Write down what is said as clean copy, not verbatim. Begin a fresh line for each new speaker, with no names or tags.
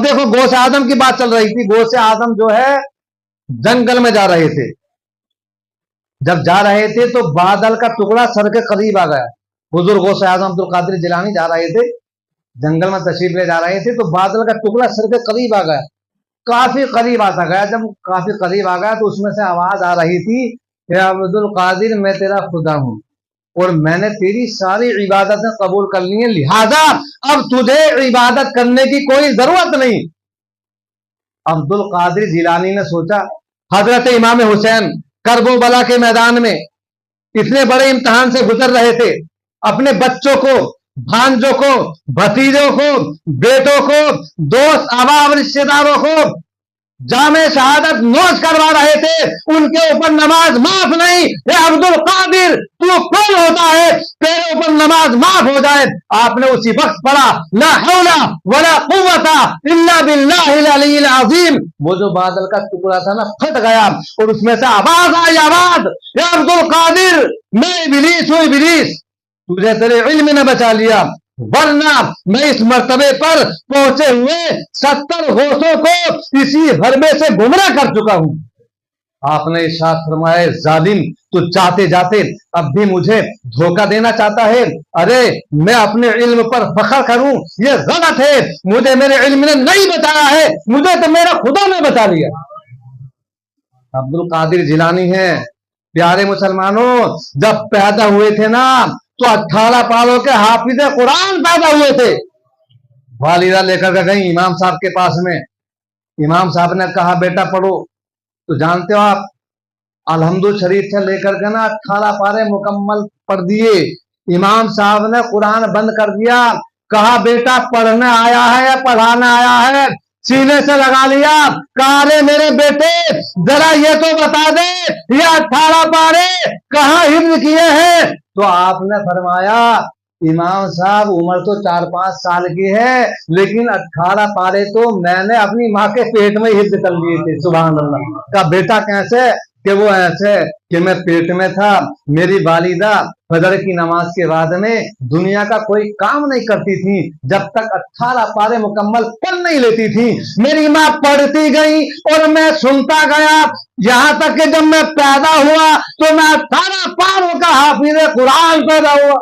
देखो गौसे आजम की बात चल रही थी। गौसे आजम जो है जंगल में जा रहे थे, जब जा रहे थे तो बादल का टुकड़ा सर के करीब आ गया। हुजूर गौसे आजम अब्दुल कादिर जिलानी जा रहे थे, जंगल में तशरीफ ले जा रहे थे, तो बादल का टुकड़ा सर के करीब आ गया, काफी करीब आता गया। जब काफी करीब आ गया तो उसमें से आवाज आ रही थी, अब्दुल कादिर मैं तेरा खुदा हूं और मैंने तेरी सारी इबादतें कबूल कर ली हैं, लिहाजा अब तुझे इबादत करने की कोई जरूरत नहीं। अब्दुल कादिर जिलानी ने सोचा, हजरत इमाम हुसैन करबला के मैदान में इतने बड़े इम्तिहान से गुजर रहे थे, अपने बच्चों को, भांजों को, भतीजों को, बेटों को, दोस्त अहबाब रिश्तेदारों को जामे शहादत नोश करवा रहे थे, उनके ऊपर नमाज माफ नहीं। ये अब्दुल कादिर तू कौन होता है तेरे ऊपर नमाज माफ हो जाए? आपने उसी वक्त पढ़ा, ला हौला वला कुव्वता इल्ला बिल्लाहिल अलील अज़ीम। वो जो बादल का टुकड़ा था ना, फट गया और उसमें से आवाज आई, आवाज, या अब्दुल कादिर मैं इब्लीस हूं, इब्लीस तुझे तेरे इल्म ने बचा लिया, वरना मैं इस मर्तबे पर पहुंचे हुए 70 होशों को इसी हरबे से गुमराह कर चुका हूं। आपने इरशाद फरमाया, जालिम तू चाहते जाते अब भी मुझे धोखा देना चाहता है? अरे मैं अपने इल्म पर फख्र करूं, ये गलत है। मुझे मेरे इल्म ने नहीं बचाया है, मुझे तो मेरा खुदा ने बचा लिया। अब्दुल कादिर जिलानी है। प्यारे मुसलमानों, जब पैदा हुए थे ना तो 18 पारों के हाफिज कुरान पैदा हुए थे। वालिदा लेकर के गई इमाम साहब के पास में, इमाम साहब ने कहा बेटा पढ़ो, तो जानते हो आप अलहम्दुल शरीफ से लेकर के ना 18 पारे मुकम्मल पढ़ दिए। इमाम साहब ने कुरान बंद कर दिया, कहा बेटा पढ़ने आया है या पढ़ाना आया है? सीने से लगा लिया, कहा रे मेरे बेटे जरा ये तो बता दे ये 18 पारे कहाँ हिफ्ज किए हैं? तो आपने फरमाया, इमाम साहब उम्र तो 4-5 साल की है, लेकिन 18 पारे तो मैंने अपनी माँ के पेट में हिफ्ज कर लिए थे। सुभान अल्लाह। का बेटा कैसे? कि वो ऐसे कि मैं पेट में था, मेरी वालिदा फजर की नमाज के बाद में दुनिया का कोई काम नहीं करती थी जब तक 18 पारे मुकम्मल पढ़ नहीं लेती थी। मेरी माँ पढ़ती गई और मैं सुनता गया, यहां तक कि जब मैं पैदा हुआ तो मैं 18 पारों का हाफिज कुरान पैदा हुआ।